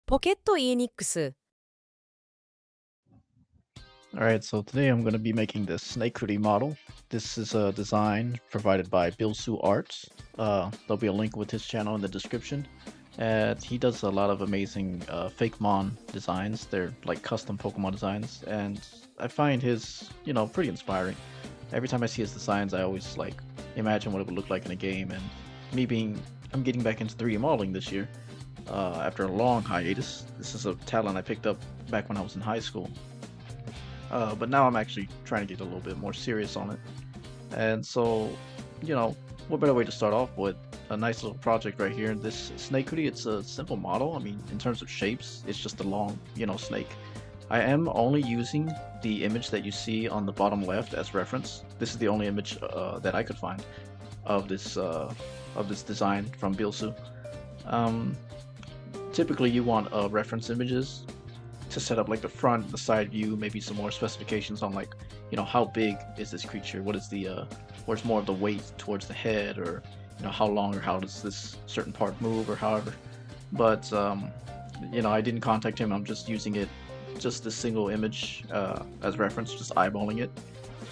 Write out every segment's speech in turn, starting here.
ポケット ENIX。 Alright, so today I'm going to be making this Snakuri model. This is a design provided by Bilsuart. There'll be a link with his channel in the description. And he does a lot of amazing Fakemon designs. They're like custom Pokemon designs, and I find his, pretty inspiring. Every time I see his designs, I always like imagine what it would look like in a game. And I'm getting back into 3D modeling this year after a long hiatus. This is a talent I picked up back when I was in high school. But now I'm actually trying to get a little bit more serious on it. And so, what better way to start off with a nice little project right here. This Snakuri, it's a simple model. I mean, in terms of shapes, it's just a long, snake. I am only using the image that you see on the bottom left as reference. This is the only image that I could find of this design from Bilsu. Typically, you want reference images to set up like the front, the side view, maybe some more specifications on like, how big is this creature? What is the, where's more of the weight towards the head, or how long or how does this certain part move or however. But I didn't contact him. I'm just using it, just this single image as reference, just eyeballing it.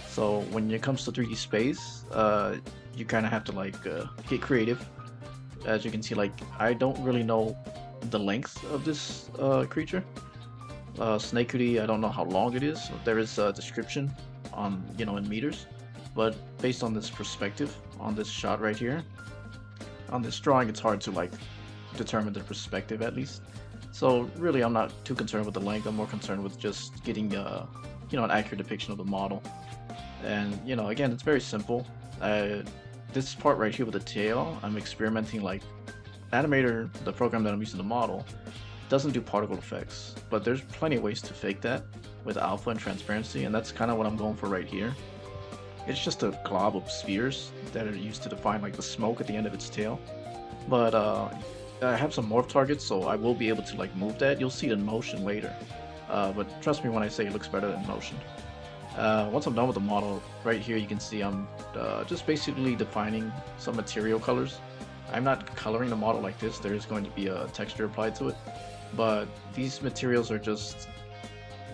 So when it comes to 3D space, you kind of have to like get creative. As you can see, like I don't really know the length of this creature. Snakuri, I don't know how long it is. There is a description on, in meters, but based on this perspective, on this shot right here, on this drawing, it's hard to like determine the perspective at least. So really, I'm not too concerned with the length. I'm more concerned with just getting, an accurate depiction of the model. And again, it's very simple. This part right here with the tail, I'm experimenting like Anim8or, the program that I'm using to model, doesn't do particle effects, but there's plenty of ways to fake that with alpha and transparency, and that's kind of what I'm going for right here. It's just a glob of spheres that are used to define like the smoke at the end of its tail. But I have some morph targets, so I will be able to like move that. You'll see it in motion later, but trust me when I say it looks better in motion. Once I'm done with the model, right here you can see I'm just basically defining some material colors. I'm not coloring the model like this. There is going to be a texture applied to it. But these materials are just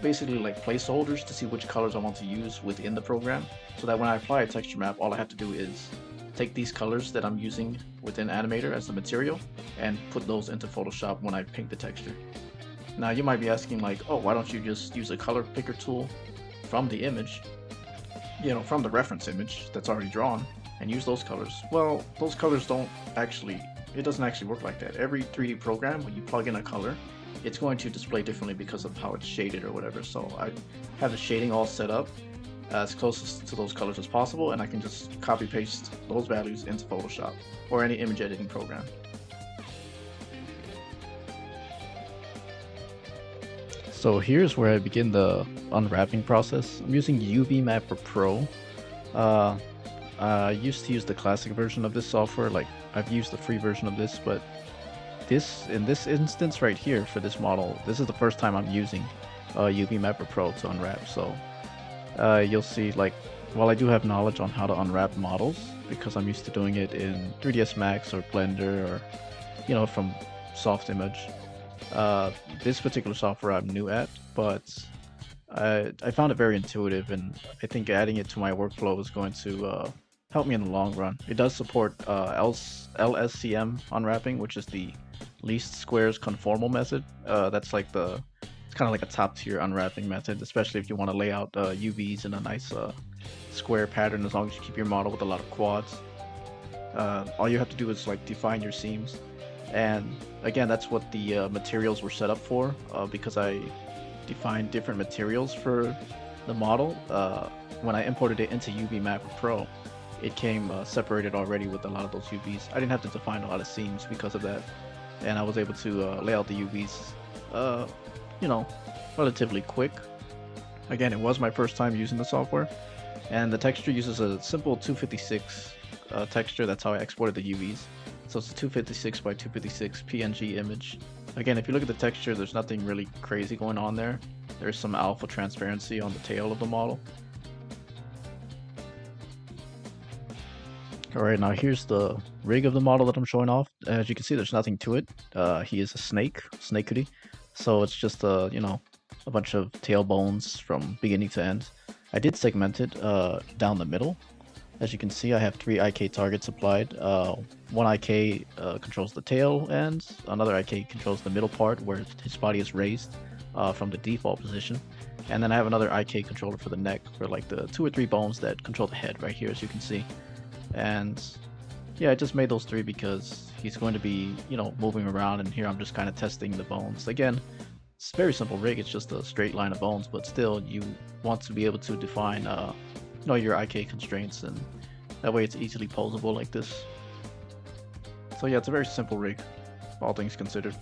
basically like placeholders to see which colors I want to use within the program, so that when I apply a texture map, all I have to do is take these colors that I'm using within Anim8or as the material and put those into Photoshop when I paint the texture. Now you might be asking like, oh, why don't you just use a color picker tool from the image, from the reference image that's already drawn, and use those colors? Well, those colors it doesn't actually work like that. Every 3D program, when you plug in a color, it's going to display differently because of how it's shaded or whatever. So I have the shading all set up as close to those colors as possible, and I can just copy paste those values into Photoshop or any image editing program. So here's where I begin the unwrapping process. I'm using Unwrapped Pro. I used to use the classic version of this software. Like I've used the free version of this, but in this instance right here for this model, this is the first time I'm using Unwrapped Pro to unwrap. So you'll see, like, while I do have knowledge on how to unwrap models because I'm used to doing it in 3ds Max or Blender or from soft image, this particular software I'm new at, but I found it very intuitive, and I think adding it to my workflow is going to help me in the long run. It does support LSCM unwrapping, which is the least squares conformal method. That's like it's kind of like a top tier unwrapping method, especially if you want to lay out UVs in a nice square pattern, as long as you keep your model with a lot of quads. All you have to do is like define your seams. And again, that's what the materials were set up for, because I defined different materials for the model. When I imported it into Unwrapped Pro, it came separated already with a lot of those UVs. I didn't have to define a lot of seams because of that, and I was able to lay out the UVs, relatively quick. Again, it was my first time using the software, and the texture uses a simple 256 texture. That's how I exported the UVs. So it's a 256 by 256 PNG image. Again, if you look at the texture, there's nothing really crazy going on there. There's some alpha transparency on the tail of the model. Alright, now here's the rig of the model that I'm showing off. As you can see, there's nothing to it. He is a snake, Snakuri. So it's just a bunch of tail bones from beginning to end. I did segment it down the middle. As you can see, I have 3 IK targets applied. One IK controls the tail end, another IK controls the middle part where his body is raised from the default position. And then I have another IK controller for the neck for like the 2 or 3 bones that control the head right here, as you can see. And yeah, I just made those 3 because he's going to be, moving around, and here I'm just kind of testing the bones. Again, it's a very simple rig, it's just a straight line of bones, but still you want to be able to define your IK constraints, and that way it's easily posable like this. So yeah, it's a very simple rig, all things considered.